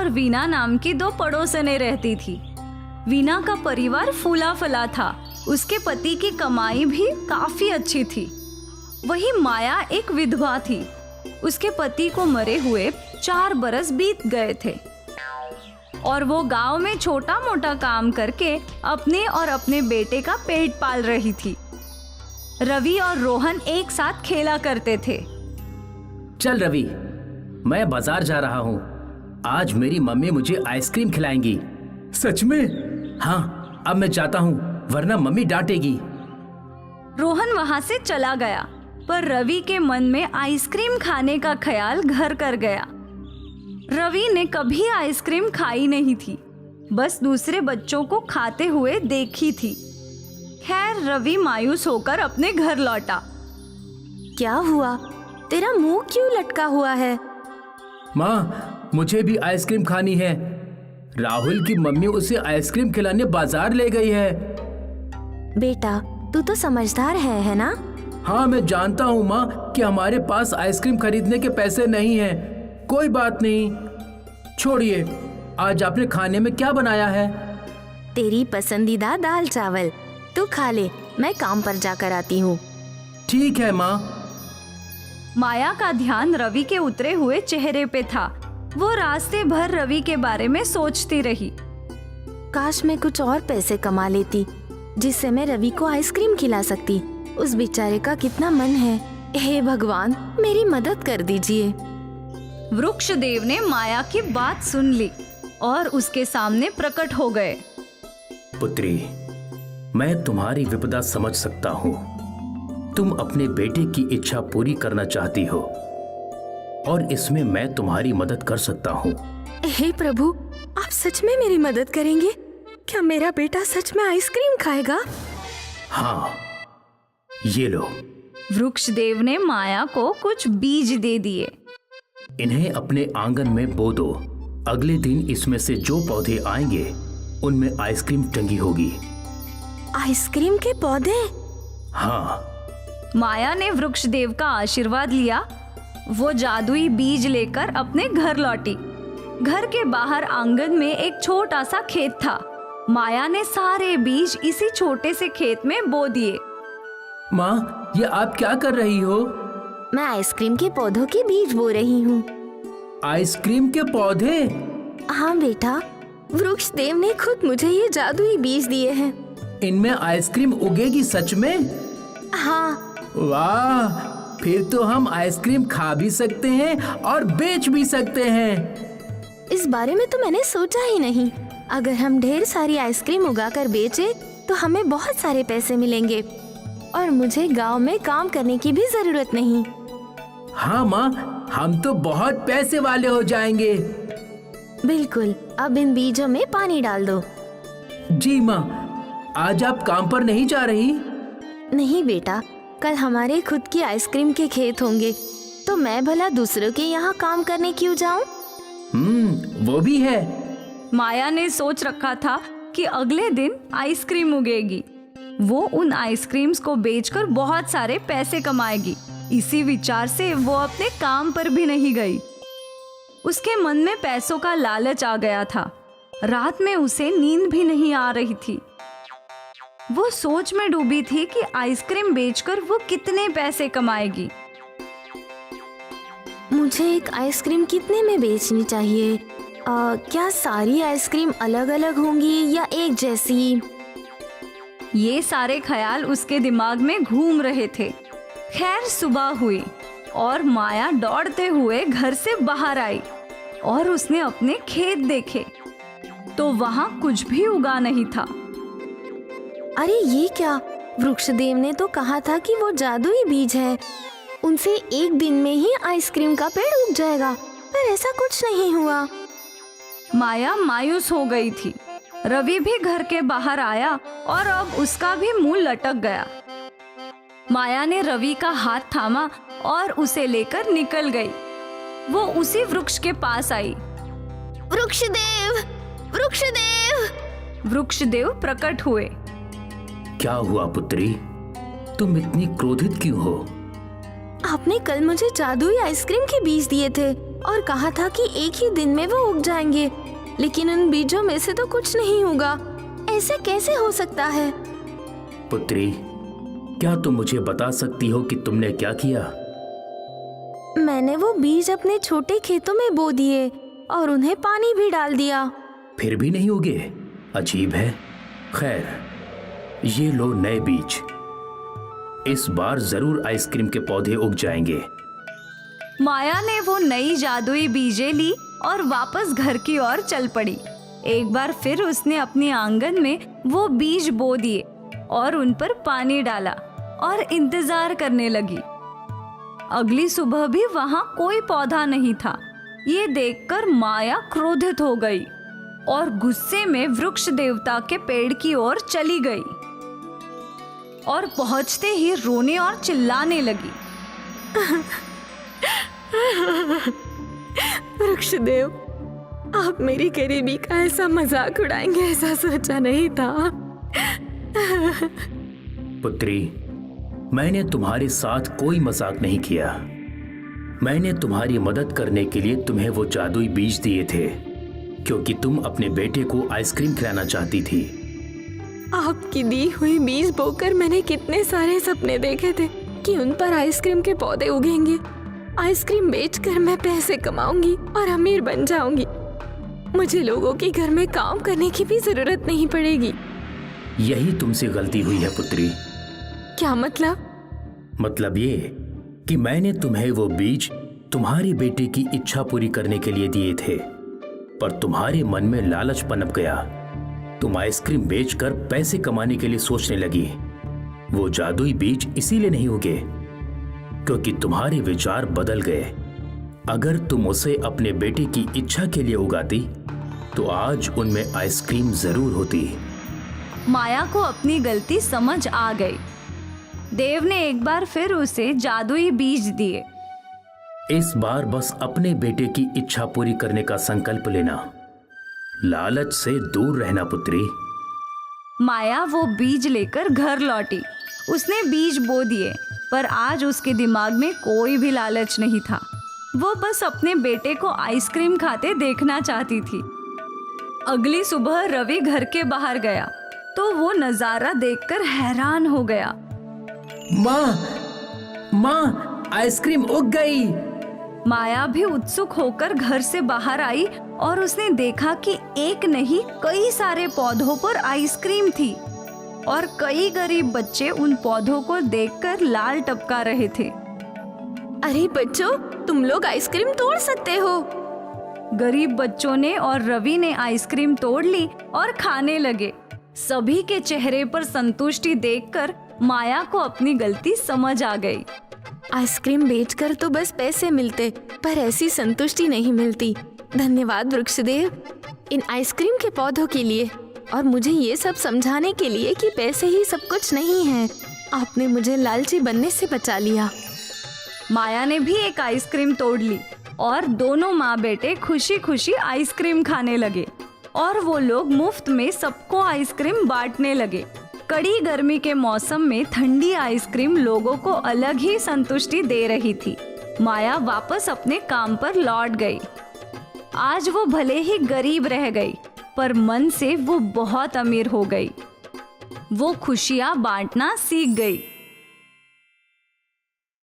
और वीना नाम की दो पड़ोसनें रहती थी। वीना का परिवार फूला फला था। उसके पति की कमाई भी काफी अच्छी थी। वही माया एक विधवा थी। उसके पति को मरे हुए 4 बरस बीत गए थे और वो गांव में छोटा मोटा काम करके अपने और अपने बेटे का पेट पाल रही थी। रवि और रोहन एक साथ खेला करते थे। चल रवि, मैं बाजार जा रहा हूँ। आज मेरी मम्मी मुझे आइसक्रीम खिलाएंगी। सच में? हाँ, अब मैं जाता हूँ, वरना मम्मी डांटेगी। रोहन वहां से चला गया, पर रवि के मन में आइसक्रीम खाने का ख्याल घर कर गया। रवि ने कभी आइसक्रीम खाई नहीं थी, बस दूसरे बच्चों को खाते हुए देखी थी। खैर, रवि मायूस होकर अपने घर लौटा। क्या हुआ? तेरा मुंह क्यों लटका हुआ है? माँ, मुझे भी आइसक्रीम खानी है। राहुल की मम्मी उसे आइसक्रीम खिलाने बाजार ले गई है। बेटा, तू तो समझदार है ना? हाँ, मैं जानता हूँ माँ कि हमारे पास आइसक्रीम खरीदने के पैसे नहीं हैं। कोई बात नहीं, छोड़िए। आज आपने खाने में क्या बनाया है? तेरी पसंदीदा दाल चावल। तू खा ले, मैं काम पर जाकर आती हूँ। ठीक है माँ। माया का ध्यान रवि के उतरे हुए चेहरे पे था। वो रास्ते भर रवि के बारे में सोचती रही। काश मैं कुछ और पैसे कमा लेती, जिससे मैं रवि को आइसक्रीम खिला सकती। उस बेचारे का कितना मन है। हे भगवान, मेरी मदद कर दीजिए। वृक्षदेव ने माया की बात सुन ली और उसके सामने प्रकट हो गए। पुत्री, मैं तुम्हारी विपदा समझ सकता हूँ। तुम अपने बेटे की इच्छा पूरी करना चाहती हो और इसमें मैं तुम्हारी मदद कर सकता हूँ। हे प्रभु, आप सच में मेरी मदद करेंगे? क्या मेरा बेटा सच में आइसक्रीम खाएगा? हाँ, ये लो। वृक्षदेव ने माया को कुछ बीज दे दिए। इन्हें अपने आंगन में बो दो। अगले दिन इसमें से जो पौधे आएंगे उनमें आइसक्रीम टंगी होगी। आइसक्रीम के पौधे? हाँ। माया ने वृक्षदेव का आशीर्वाद लिया। वो जादुई बीज लेकर अपने घर लौटी। घर के बाहर आंगन में एक छोटा सा खेत था। माया ने सारे बीज इसी छोटे से खेत में बो दिए। माँ, ये आप क्या कर रही हो? मैं आइसक्रीम के पौधों के बीज बो रही हूँ। आइसक्रीम के पौधे? हाँ बेटा, वृक्षदेव ने खुद मुझे ये जादुई बीज दिए हैं। इनमें आइसक्रीम उगेगी सच में? हाँ। वाह, फिर तो हम आइसक्रीम खा भी सकते हैं और बेच भी सकते हैं। इस बारे में तो मैंने सोचा ही नहीं। अगर हम ढेर सारी आइसक्रीम उगाकर बेचे तो हमें बहुत सारे पैसे मिलेंगे और मुझे गांव में काम करने की भी जरूरत नहीं। हाँ माँ, हम तो बहुत पैसे वाले हो जाएंगे। बिल्कुल। अब इन बीजों में पानी डाल दो। जी माँ। आज आप काम पर नहीं जा रही? नहीं बेटा, कल हमारे खुद की आइसक्रीम के खेत होंगे, तो मैं भला दूसरों के यहाँ काम करने क्यों जाऊँ? वो भी है। माया ने सोच रखा था कि अगले दिन आइसक्रीम उगेगी। वो उन आइसक्रीम्स को बेचकर बहुत सारे पैसे कमाएगी। इसी विचार से वो अपने काम पर भी नहीं गई। उसके मन में पैसों का लालच आ गया था। रात में उसे नींद भी नहीं आ रही थी। वो सोच में डूबी थी कि आइसक्रीम बेचकर वो कितने पैसे कमाएगी। मुझे एक आइसक्रीम कितने में बेचनी चाहिए? क्या सारी आइसक्रीम अलग अलग होंगी या एक जैसी? ये सारे ख्याल उसके दिमाग में घूम रहे थे। खैर, सुबह हुई और माया दौड़ते हुए घर से बाहर आई और उसने अपने खेत देखे तो वहां कुछ भी उगा नहीं था। अरे ये क्या? वृक्षदेव ने तो कहा था कि वो जादुई बीज है, उनसे एक दिन में ही आइसक्रीम का पेड़ उग जाएगा, पर ऐसा कुछ नहीं हुआ। माया मायूस हो गई थी। रवि भी घर के बाहर आया और अब उसका भी मुंह लटक गया। माया ने रवि का हाथ थामा और उसे लेकर निकल गई। वो उसी वृक्ष के पास आई। वृक्षदेव, वृक्षदेव! वृक्षदेव प्रकट हुए। क्या हुआ पुत्री? तुम इतनी क्रोधित क्यों हो? आपने कल मुझे जादुई आइसक्रीम के बीज दिए थे, और कहा था कि एक ही दिन में वो उग जाएंगे, लेकिन उन बीजों में से तो कुछ नहीं होगा। ऐसे कैसे हो सकता है? पुत्री, क्या तुम मुझे बता सकती हो कि तुमने क्या किया? मैंने वो बीज अपने छोटे खेतों में बो दिए और उन्हें पानी भी डाल दिया। फिर भी नहीं उगे? अजीब है। खैर, ये लो नए बीज। इस बार जरूर आइसक्रीम के पौधे उग जाएंगे। माया ने वो नई जादुई बीजें ली और वापस घर की ओर चल पड़ी। एक बार फिर उसने अपने आंगन में वो बीज बो दिए और उन पर पानी डाला और इंतजार करने लगी। अगली सुबह भी वहां कोई पौधा नहीं था। ये देखकर माया क्रोधित हो गई और गुस्से में वृक्ष देवता के पेड़ की ओर चली गई और पहुंचते ही रोने और चिल्लाने लगी। वृक्षदेव, आप मेरी गरीबी का ऐसा मजाक उड़ाएंगे ऐसा सोचा नहीं था। पुत्री, मैंने तुम्हारे साथ कोई मजाक नहीं किया। मैंने तुम्हारी मदद करने के लिए तुम्हें वो जादुई बीज दिए थे, क्योंकि तुम अपने बेटे को आइसक्रीम खिलाना चाहती थी। आपकी दी हुई बीज बोकर मैंने कितने सारे सपने देखे थे कि उन पर आइसक्रीम के पौधे उगेंगे। आइसक्रीम बेचकर मैं पैसे कमाऊंगी और अमीर बन जाऊंगी। मुझे लोगों के घर में काम करने की भी जरूरत नहीं पड़ेगी। यही तुमसे गलती हुई है पुत्री। क्या मतलब? मतलब ये कि मैंने तुम्हें वो बीज तुम्हारे बेटे की इच्छा पूरी करने के लिए दिए थे, पर तुम्हारे मन में लालच पनप गया। तुम आइसक्रीम बेचकर पैसे कमाने के लिए सोचने लगी। वो जादुई बीज इसीलिए नहीं उगे क्योंकि तुम्हारे विचार बदल गए। अगर तुम उसे अपने बेटे की इच्छा के लिए उगाती तो आज उनमें आइसक्रीम जरूर होती। माया को अपनी गलती समझ आ गई। देव ने एक बार फिर उसे जादुई बीज दिए। इस बार बस अपने बेटे की इच्छा पूरी करने का संकल्प लेना। लालच से दूर रहना पुत्री। माया वो बीज लेकर घर लौटी। उसने बीज बो दिए, पर आज उसके दिमाग में कोई भी लालच नहीं था। वो बस अपने बेटे को आइसक्रीम खाते देखना चाहती थी। अगली सुबह रवि घर के बाहर गया तो वो नजारा देखकर हैरान हो गया। माँ, आइसक्रीम उग गई। माया भी उत्सुक होकर घर से बाहर आई और उसने देखा कि एक नहीं कई सारे पौधों पर आइसक्रीम थी और कई गरीब बच्चे उन पौधों को देखकर लाल टपका रहे थे। अरे बच्चों, तुम लोग आइसक्रीम तोड़ सकते हो। गरीब बच्चों ने और रवि ने आइसक्रीम तोड़ ली और खाने लगे। सभी के चेहरे पर संतुष्टि देखकर माया को अपनी गलती समझ आ गई। आइसक्रीम बेचकर तो बस पैसे मिलते, पर ऐसी संतुष्टि नहीं मिलती। धन्यवाद वृक्षदेव, इन आइसक्रीम के पौधों के लिए और मुझे ये सब समझाने के लिए कि पैसे ही सब कुछ नहीं है। आपने मुझे लालची बनने से बचा लिया। माया ने भी एक आइसक्रीम तोड़ ली और दोनों माँ बेटे खुशी खुशी आइसक्रीम खाने लगे और वो लोग मुफ्त में सबको आइसक्रीम बांटने लगे। कड़ी गर्मी के मौसम में ठंडी आइसक्रीम लोगों को अलग ही संतुष्टि दे रही थी। माया वापस अपने काम पर लौट गई। आज वो भले ही गरीब रह गई, पर मन से वो बहुत अमीर हो गई। वो खुशियाँ बांटना सीख गई।